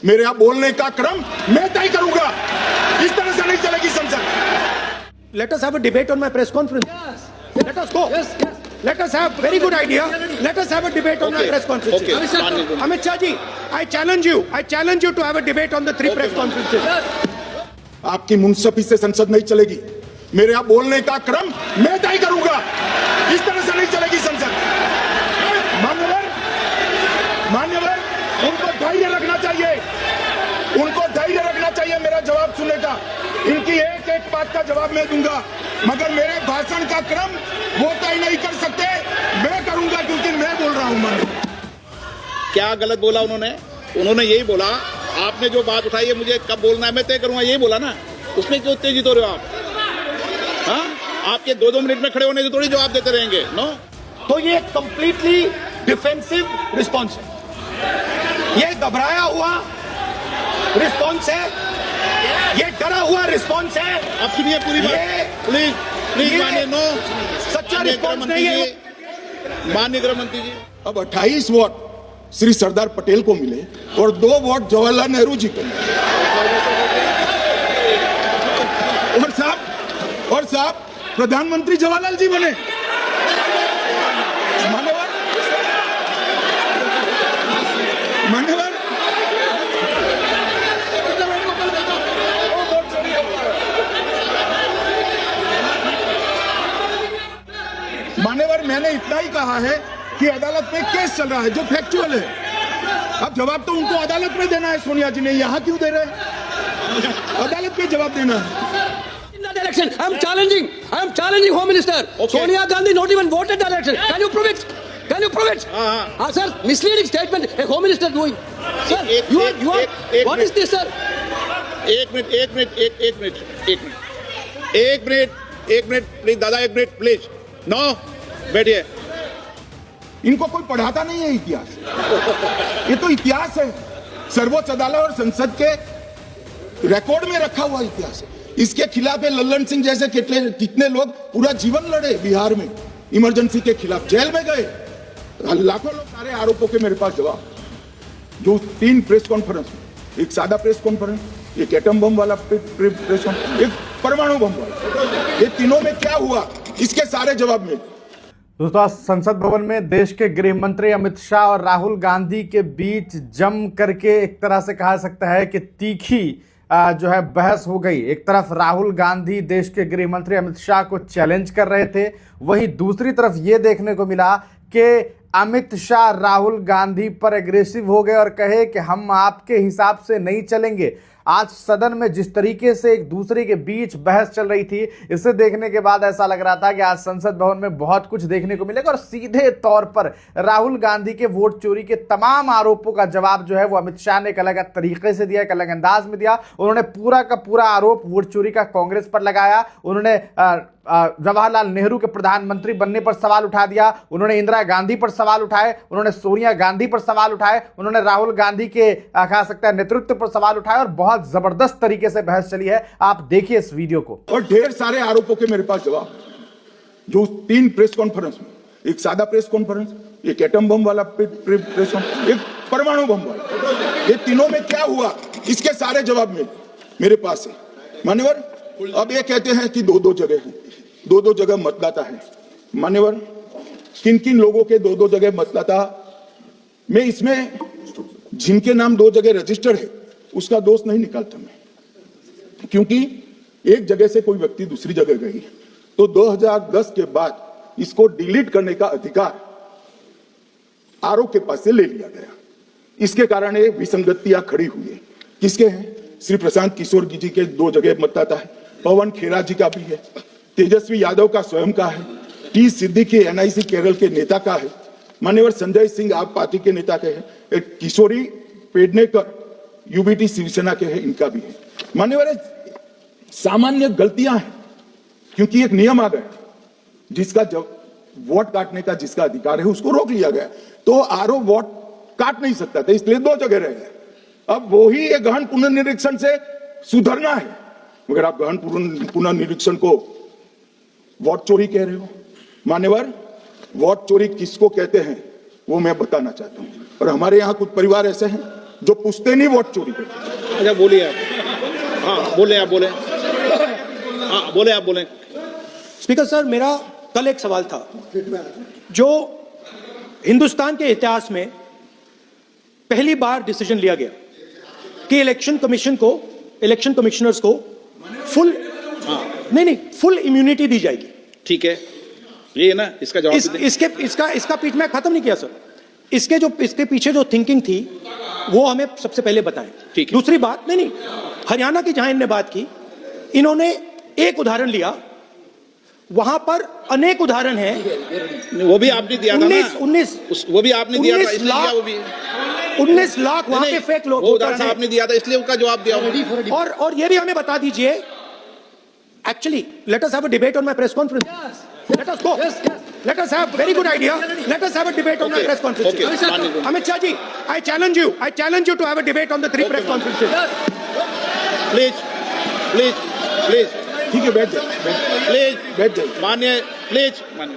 मेरे यहाँ बोलने का क्रम मैं तय करूंगा। इस तरह से नहीं चलेगी संसद। Let us have a debate on my press conference. Let us go. Let us have very good idea. Let us have a debate on my press conference. Amit Shah ji, I challenge you. I challenge you to have a debate on the three press conferences. आपकी मुंसफी से संसद नहीं चलेगी। मेरे यहाँ बोलने का क्रम मैं तय करूंगा। इस तरह से नहीं चलेगी संसद। मान्यवर, उनको धैर्य रखना चाहिए। उनको धैर्य रखना चाहिए मेरा जवाब सुनने का। इनकी एक एक बात का जवाब मैं दूंगा, मगर मेरे भाषण का क्रम वो तय नहीं कर सकते, मैं करूंगा, क्योंकि मैं बोल रहा हूं। मान्यवर, क्या गलत बोला उन्होंने यही बोला, आपने जो बात उठाई है मुझे कब बोलना है मैं तय करूंगा, यही बोला ना। उसमें क्यों उत्तेजित हो रहे हो आप? हाँ, आपके 2-2 मिनट में खड़े होने से थोड़ी जवाब देते रहेंगे। नो, तो ये कंप्लीटली डिफेंसिव रिस्पॉन्स है, ये घबराया हुआ रिस्पॉन्स है, ये डरा हुआ रिस्पॉन्स है। अब सुनिए पूरी बात, प्लीज मानिए। नो, सच्चा रिस्पॉन्स नहीं है। माननीय गृह मंत्री जी, अब 28 वोट श्री सरदार पटेल को मिले और 2 वोट जवाहरलाल नेहरू जी को मिले। और साहब प्रधानमंत्री जवाहरलाल जी बने। मान्यवर, मैंने इतना ही कहा है कि अदालत में केस चल रहा है जो फैक्चुअल है। अब जवाब तो उनको अदालत में देना है। सोनिया जी ने यहाँ क्यों दे रहे हैं? अदालत में जवाब देना है। Election. I am challenging Home Minister. Okay. Sonia Gandhi not even voted the election. Can you prove it? Sir, misleading statement a Home Minister doing. Sir, you are. What is this, sir? एक minute please दादा, एक minute please. No, बैठिए। इनको कोई पढ़ाता नहीं है इतिहास। ये तो इतिहास है, सर्वोच्च अदालत और संसद के रिकॉर्ड में रखा हुआ इतिहास है। इसके खिलाफ लल्लन सिंह जैसे कितने लोग पूरा जीवन लड़े बिहार में, इमरजेंसी के खिलाफ जेल में गए। लाखों लोग, सारे आरोपों के मेरे पास जवाब। जो 3 प्रेस कॉन्फ्रेंस, एक सादा प्रेस कॉन्फ्रेंस, एक एटम बम वाला प्रेस कॉन्फ्रेंस, एक परमाणु बम वाला, ये तीनों में क्या हुआ, इसके सारे जवाब मिले। दोस्तों, आज संसद भवन में देश के गृह मंत्री अमित शाह और राहुल गांधी के बीच जम करके एक तरह से कहा सकता है कि तीखी जो है बहस हो गई। एक तरफ राहुल गांधी देश के गृह मंत्री अमित शाह को चैलेंज कर रहे थे, वहीं दूसरी तरफ ये देखने को मिला कि अमित शाह राहुल गांधी पर एग्रेसिव हो गए और कहे कि हम आपके हिसाब से नहीं चलेंगे। आज सदन में जिस तरीके से एक दूसरे के बीच बहस चल रही थी, इसे देखने के बाद ऐसा लग रहा था कि आज संसद भवन में बहुत कुछ देखने को मिलेगा और सीधे तौर पर राहुल गांधी के वोट चोरी के तमाम आरोपों का जवाब जो है वो अमित शाह ने एक अलग तरीके से दिया, एक अलग अंदाज में दिया। उन्होंने पूरा का पूरा आरोप वोट चोरी का कांग्रेस पर लगाया। उन्होंने जवाहरलाल नेहरू के प्रधानमंत्री बनने पर सवाल उठा दिया, उन्होंने इंदिरा गांधी पर सवाल उठाए, उन्होंने सोनिया गांधी पर सवाल उठाए, उन्होंने राहुल गांधी के कहा सकता है नेतृत्व पर सवाल उठाए और बहुत जबरदस्त तरीके से बहस चली है। आप देखिए इस वीडियो को। और ढेर सारे आरोपों के मेरे पास जवाब। जो 3 प्रेस कॉन्फ्रेंस में, एक सादा प्रेस कॉन्फ्रेंस, एक एटम बम वाला प्रेस कॉन्फ्रेंस, एक परमाणु बम वाला, ये तीनों में क्या हुआ, इसके सारे जवाब मेरे पास है। मान्यवर, अब ये कहते हैं कि 2-2 जगह है, 2-2 जगह मतदाता है। मान्यवर, किन किन लोगों के 2-2 जगह मतदाता में, इसमें जिनके नाम 2 जगह रजिस्टर्ड है उसका दोष नहीं निकालता मैं, क्योंकि एक जगह से कोई व्यक्ति दूसरी जगह गई तो 2010 के बाद इसको डिलीट करने का अधिकार आरोप के पास से ले लिया गया। इसके कारण ये विसंगतियां खड़ी हुई है। किसके हैं? श्री प्रशांत किशोर जी के 2 जगह मतदाता है, पवन खेरा जी का भी है, तेजस्वी यादव का स्वयं का है, टी सिद्दीकी एनआईसी केरल के नेता का है, मान्यवर संजय सिंह आप पार्टी के नेता के हैं, एक किशोरी पेडनेकर यूबीटी शिवसेना के हैं, इनका भी है। मान्यवर, सामान्य गलतियां हैं, क्योंकि एक नियम आ गया, जिसका जब वोट काटने का जिसका अधिकार है उसको रोक लिया गया, तो आरोप वोट काट नहीं सकता था, इसलिए 2 जगह रह गए। अब वो ही एक गहन पुनर्निरीक्षण से सुधरना है, मगर आप गहन पुनर्निरीक्षण को वोट चोरी कह रहे हो। मान्यवर, वोट चोरी किसको कहते हैं वो मैं बताना चाहता हूं। और हमारे यहाँ कुछ परिवार ऐसे हैं जो पुश्तैनी वोट चोरी करते। अच्छा बोलिए आप। हाँ बोले आप बोले। हाँ बोले आप बोले। स्पीकर सर, मेरा कल एक सवाल था जो हिंदुस्तान के इतिहास में पहली बार डिसीजन लिया गया कि इलेक्शन कमिश्नर्स को फुल नहीं फुल इम्यूनिटी दी जाएगी। ठीक है, ये है ना इसका जवाब भी दें। इसका पीछ मैं खत्म नहीं किया सर। इसके पीछे जो थिंकिंग थी वो हमें सबसे पहले बताएं। ठीक है। दूसरी बात नहीं हरियाणा की जहां इन्होंने बात की, इन्होंने एक उदाहरण लिया, वहां पर अनेक उदाहरण हैं। वो भी आपने दिया था ना। 19 वो भी आपने दिया था, इसलिए दिया वो भी। 19 लाख वहां पे फेक लोग वो उदाहरण आपने दिया था, इसलिए उसका जवाब दिया। और ये भी हमें बता दीजिए, actually let us have a debate on my press conference. Let us go. Let us have very good idea. Let us have a debate on the press conferences. Amit Shah ji, I challenge you to have a debate on the 3 press conferences. Please ठीक है, बैठ जाइए। Please मान्य, please मान्य,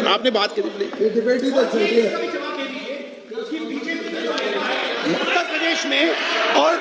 आपने बात की थी प्लीज। उत्तर प्रदेश में और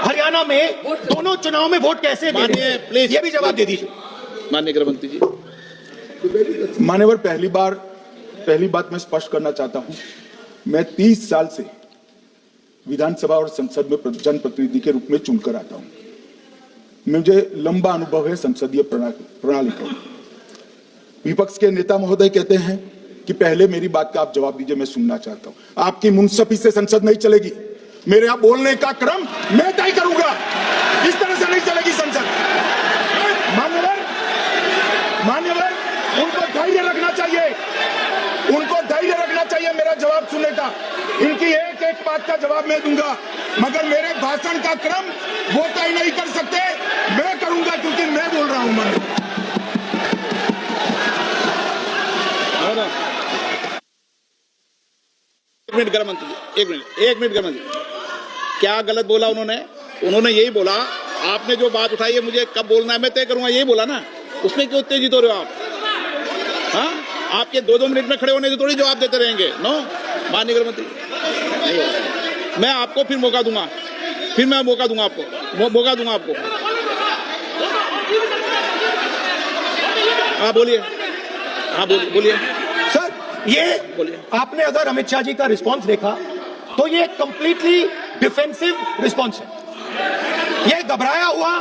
हरियाणा में दोनों चुनाव में वोट कैसे दे रहे हैं? प्लीज ये भी जवाब दे दीजिए। माननीय गृहमंत्री जी। मान्यवर, पहली बात मैं स्पष्ट करना चाहता हूं, मैं 30 साल से विधानसभा और संसद में जनप्रतिनिधि के रूप में चुनकर आता हूं। मुझे लंबा अनुभव है संसदीय प्रणाली का। विपक्ष के नेता महोदय कहते हैं कि पहले मेरी बात का आप जवाब दीजिए, मैं सुनना चाहता हूं। आपकी मुनसफी से संसद नहीं चलेगी। मेरे यहां बोलने का क्रम मैं तय करूंगा। इस तरह से नहीं चलेगी संसद। मान्यवर, उनको धैर्य रखना चाहिए मेरा जवाब सुनने का। इनकी एक एक बात का जवाब मैं दूंगा, मगर मेरे भाषण का क्रम वो तय नहीं कर सकते, मैं करूंगा, क्योंकि मैं बोल रहा हूं। एक मिनट गृहमंत्री जी, एक मिनट गृहमंत्री, क्या गलत बोला उन्होंने यही बोला, आपने जो बात उठाई है मुझे कब बोलना है मैं तय करूंगा, यही बोला ना। उसमें क्यों उत्तेजित हो रहे हो आप? हाँ, आपके 2-2 मिनट में खड़े होने से थोड़ी जवाब देते रहेंगे। नो माननीय गृहमंत्री, मैं आपको फिर मौका दूंगा, आपको। हाँ बोलिए, बोलिए सर, ये बोलिए। आपने अगर अमित शाह जी का रिस्पांस देखा तो ये कंप्लीटली डिफेंसिव रिस्पांस है। ये घबराया हुआ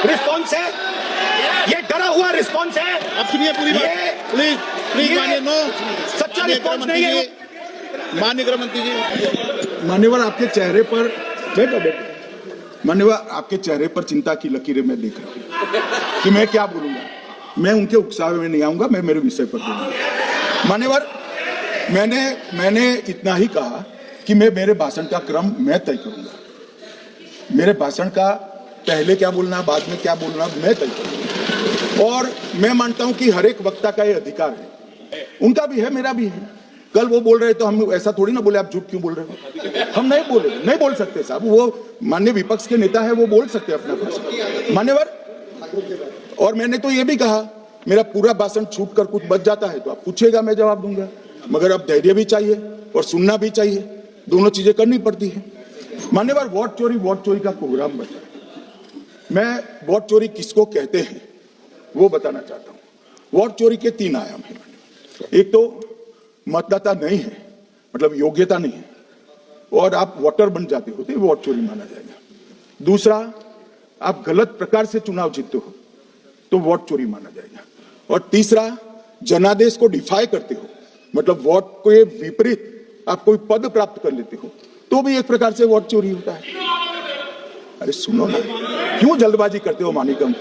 रिस्पांस है, ये डरा हुआ रिस्पांस है। अब सुनिए पूरी बात, प्लीज मानिए। नो, सच्चा रिस्पांस नहीं है। माननीय गृहमंत्री जी। मान्यवर, आपके चेहरे पर मान्यवर, आपके चेहरे पर चिंता की लकीरें मैं देख रहा हूं कि मैं क्या बोलूंगा। मैं उनके उकसावे में नहीं आऊंगा, मैं मेरे विषय पर बोलूंगा। मान्यवर, मैंने इतना ही कहा कि मेरे भाषण का क्रम मैं तय करूंगा। मेरे भाषण का पहले क्या बोलना, बाद में क्या बोलना, मैं तय करूंगा। और मैं मानता हूं कि हर एक वक्ता का ये अधिकार है, उनका भी है, मेरा भी है। कल वो बोल रहे तो हम ऐसा थोड़ी ना बोले आप झूठ क्यों बोल रहे हो। हम नहीं बोल सकते साहब। वो माननीय विपक्ष के नेता है, वो बोल सकते अपना भाषण। मान्यवर, और मैंने तो ये भी कहा, मेरा पूरा भाषण छूट कर कुछ बच जाता है तो आप पूछेगा, मैं जवाब दूंगा। मगर अब धैर्य भी चाहिए और सुनना भी चाहिए, दोनों चीजें करनी पड़ती है। मान्यवर, वोट चोरी का प्रोग्राम बता, मैं वोट चोरी किसको कहते हैं वो बताना चाहता हूं। वोट चोरी के 3 आयाम हैं। एक तो मतदाता नहीं है, मतलब योग्यता नहीं है, और आप वोटर बन जाते हो तो वोट चोरी माना जाएगा। दूसरा, आप गलत प्रकार से चुनाव जीतते हो तो वोट चोरी माना जाएगा। और तीसरा, जनादेश को डिफाई करते हो, मतलब वोट के विपरीत आप कोई पद प्राप्त कर लेते हो तो भी एक प्रकार से वोट चोरी होता है। अरे सुनो ना, क्यों जल्दबाजी करते हो मानिकम,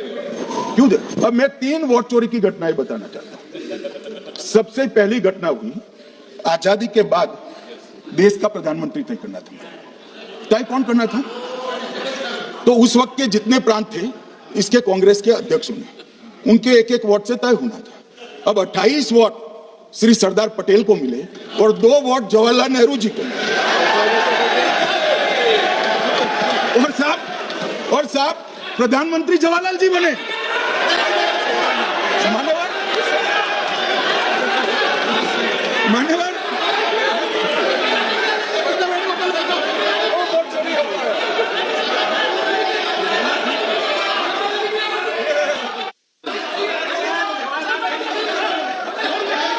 क्यों? अब मैं 3 वोट चोरी की घटनाएं बताना चाहता हूं। सबसे पहली घटना हुई आजादी के बाद, देश का प्रधानमंत्री तय करना था। तय कौन करना था? तो उस वक्त के जितने प्रांत थे, इसके कांग्रेस के अध्यक्षों ने, उनके एक वोट से तय होना था। अब 28 वोट श्री सरदार पटेल को मिले और 2 वोट जवाहरलाल नेहरू जी को मिले। और साहब प्रधानमंत्री जवाहरलाल जी बने। मान्यवर,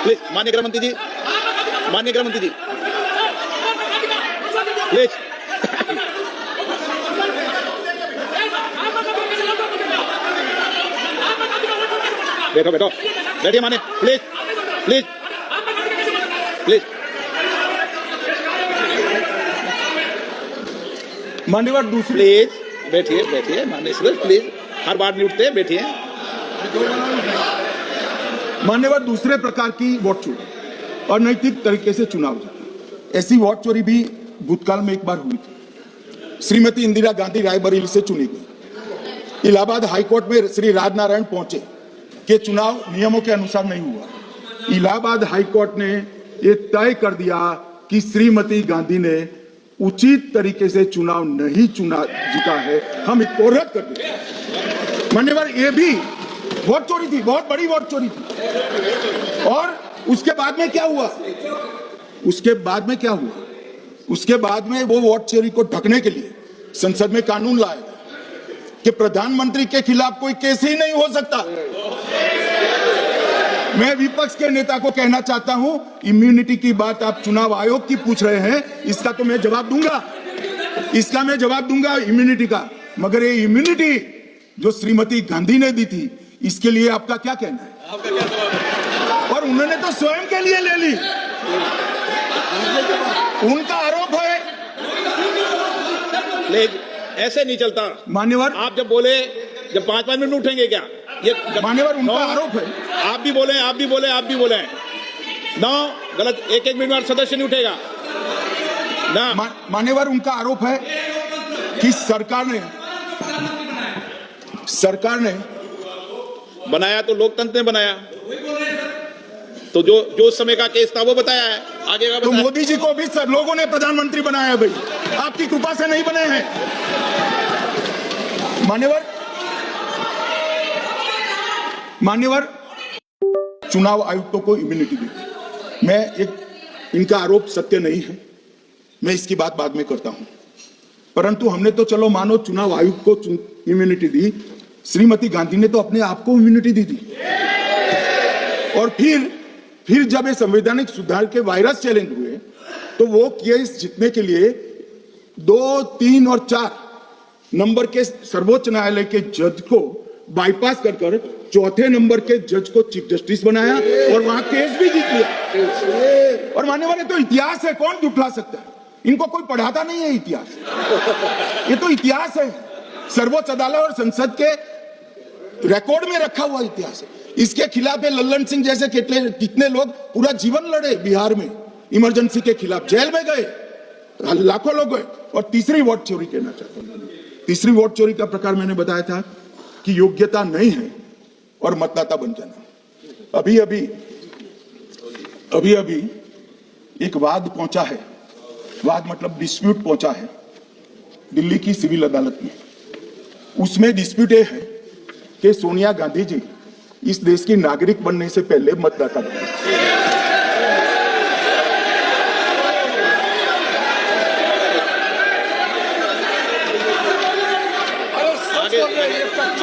प्लीज माननीय गृह मंत्री जी, माननीय गृह मंत्री जी प्लीज। बैठो बैठो बैठिए माने, प्लीज प्लीज प्लीज। मान्यवर दूसरी प्लीज बैठिए बैठिए माननीय सदस्य, प्लीज हर बार नहीं उठते, बैठिए। मान्यवर दूसरे प्रकार की वोट चोरी अनैतिक तरीके से चुनाव जीता, ऐसी वोट चोरी भी भूतकाल में एक बार हुई थी। श्रीमती इंदिरा गांधी रायबरेली से चुनी गई, इलाहाबाद हाईकोर्ट में श्री राजनारायण पहुंचे कि चुनाव नियमों के अनुसार नहीं हुआ। इलाहाबाद हाईकोर्ट ने यह तय कर दिया कि श्रीमती गांधी ने उचित तरीके से चुनाव नहीं जीता है, हम इसको रद्द कर दें। मान्यवर ये भी वोट चोरी थी, बहुत बड़ी वोट चोरी थी। और उसके बाद में क्या हुआ, उसके बाद में क्या हुआ, उसके बाद में वो वोट चोरी को ढकने के लिए संसद में कानून लाया कि प्रधानमंत्री के खिलाफ कोई केस ही नहीं हो सकता। मैं विपक्ष के नेता को कहना चाहता हूं, इम्यूनिटी की बात आप चुनाव आयोग की पूछ रहे हैं, इसका तो मैं जवाब दूंगा, इसका मैं जवाब दूंगा इम्यूनिटी का, मगर ये इम्यूनिटी जो श्रीमती गांधी ने दी थी, इसके लिए आपका क्या कहना है? और उन्होंने तो स्वयं के लिए ले ली, उनका आरोप है। प्लीज ऐसे नहीं चलता मान्यवर, आप जब बोले, जब 5-5 मिनट उठेंगे क्या ये? मान्यवर उनका आरोप है। आप भी बोले, आप भी बोले, आप भी बोले ना, गलत। एक मिनट में सदस्य नहीं उठेगा ना। मान्यवर उनका आरोप है कि सरकार ने बनाया तो लोकतंत्र ने बनाया, तो जो समय का केस था वो बताया है, आगे का तो बताया। मोदी जी को भी सब लोगों ने प्रधानमंत्री बनाया है भाई, आपकी कृपा से नहीं बने हैं। मान्यवर चुनाव आयुक्तों को इम्यूनिटी दी, इनका आरोप सत्य नहीं है, मैं इसकी बात बाद में करता हूं, परंतु हमने तो चलो मानो चुनाव आयुक्त को इम्यूनिटी दी, श्रीमती गांधी ने तो अपने आप को इम्यूनिटी दी थी। और फिर जब ये संवैधानिक सुधार के वायरस चैलेंज हुए, तो वो केस जीतने के लिए 2, 3 और 4 नंबर के सर्वोच्च न्यायालय के जज को बाईपास कर चौथे नंबर के जज को चीफ जस्टिस बनाया और वहां केस भी जीत लिया। और मान्यवर, तो इतिहास है, कौन जुटला सकता है? इनको कोई पढ़ाता नहीं है इतिहास, ये तो इतिहास है, सर्वोच्च अदालत और संसद के रिकॉर्ड में रखा हुआ इतिहास है। इसके खिलाफ लल्लन सिंह जैसे कितने लोग पूरा जीवन लड़े बिहार में, इमरजेंसी के खिलाफ जेल में गए, लाखों लोग गए। और तीसरी वोट चोरी कहना चाहता हूं, तीसरी वोट चोरी का प्रकार मैंने बताया था कि योग्यता नहीं है और मतदाता बन जाना। अभी अभी एक वाद पहुंचा है, वाद मतलब डिस्प्यूट पहुंचा है दिल्ली की सिविल अदालत में। उसमें डिस्प्यूट ये है कि सोनिया गांधी जी इस देश की नागरिक बनने से पहले मतदाता बने।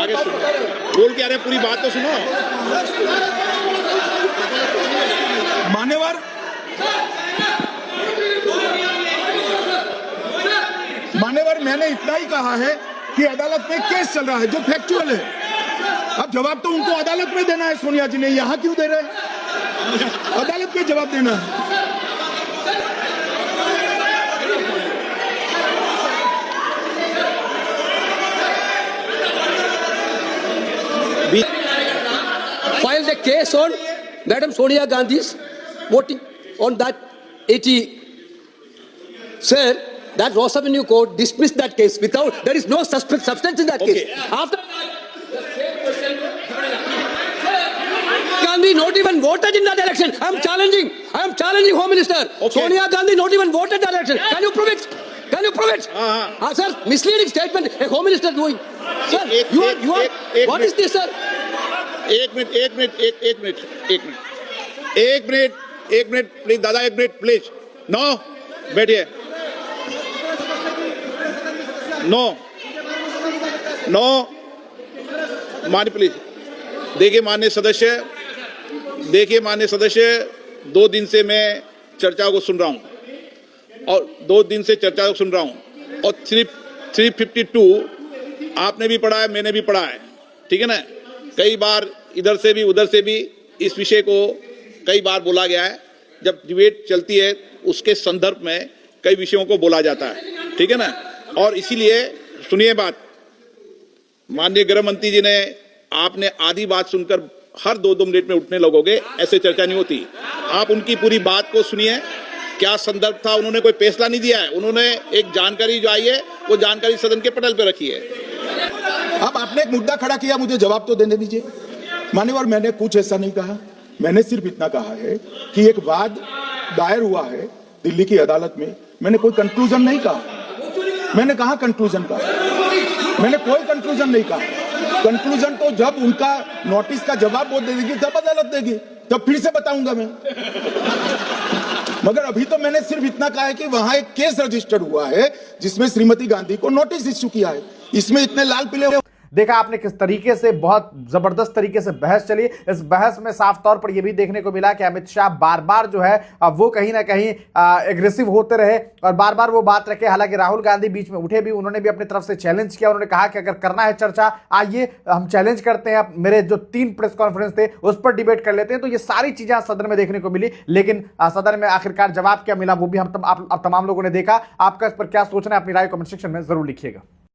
आगे सुनो, बोल क्या रहे, पूरी बात तो सुनो। मान्यवर मैंने इतना ही कहा है कि अदालत में केस चल रहा है जो फैक्चुअल है। अब जवाब तो उनको अदालत में देना है, सोनिया जी ने, यहां क्यों दे रहे हैं? अदालत में जवाब देना है। Filed a case on Madam Sonia Gandhi's voting on that 80. Sir, that Ross Avenue court dismissed that case without, there is no substance in that case. After Gandhi not even voted in that election. I am challenging Home Minister. Sonia Gandhi not even voted that election. Can you prove it? Sir, misleading statement a Home Minister doing. Sir, you are what is this, sir? एक minute please दादा, 1 minute please. No, बैठिए। No मान्य, please देखिए माननीय सदस्य, देखिए माननीय सदस्य, 2 दिन से मैं चर्चा को सुन रहा हूं और 2 दिन से चर्चा को सुन रहा हूं और 352 आपने भी पढ़ा है, मैंने भी पढ़ा है, ठीक है ना। कई बार इधर से भी उधर से भी इस विषय को कई बार बोला गया है। जब डिबेट चलती है उसके संदर्भ में कई विषयों को बोला जाता है, ठीक है ना। और इसीलिए सुनिए बात, माननीय गृह मंत्री जी ने, आपने आधी बात सुनकर हर 2-2 मिनट में उठने लगोगे, ऐसे चर्चा नहीं होती। आप उनकी पूरी बात को सुनिए, क्या संदर्भ था। उन्होंने कोई फैसला नहीं दिया है, उन्होंने एक जानकारी जो आई है वो जानकारी सदन के पटल पे रखी है। अब आपने एक मुद्दा खड़ा किया, मुझे जवाब तो देने दीजिए मान्यवर। मैंने कुछ ऐसा नहीं कहा, मैंने सिर्फ इतना कहा है कि एक वाद दायर हुआ है दिल्ली की अदालत में। मैंने कोई कंक्लूजन नहीं कहा। मैंने कहा कंक्लूजन का, मैंने कोई कंक्लूजन नहीं कहा। कंक्लूजन तो जब उनका नोटिस का जवाब वो दे देगी तब अदालत देगी, तब फिर से बताऊंगा मैं। मगर अभी तो मैंने सिर्फ इतना कहा है कि वहां एक केस रजिस्टर्ड हुआ है जिसमें श्रीमती गांधी को नोटिस इश्यू किया है। इसमें इतने लाल पीले देखा आपने किस तरीके से बहुत जबरदस्त तरीके से बहस चली। इस बहस में साफ तौर पर यह भी देखने को मिला कि अमित शाह बार बार जो है वो कहीं ना कहीं एग्रेसिव होते रहे और बार बार वो बात रखे। हालांकि राहुल गांधी बीच में उठे भी, उन्होंने भी अपनी तरफ से चैलेंज किया। उन्होंने कहा कि अगर करना है चर्चा, आइए हम चैलेंज करते हैं, मेरे जो 3 प्रेस कॉन्फ्रेंस थे उस पर डिबेट कर लेते हैं। तो ये सारी चीजें सदन में देखने को मिली, लेकिन सदन में आखिरकार जवाब क्या मिला वो भी आप तमाम लोगों ने देखा। आपका इस पर क्या सोचना है, अपनी राय कमेंट सेक्शन में जरूर लिखिएगा।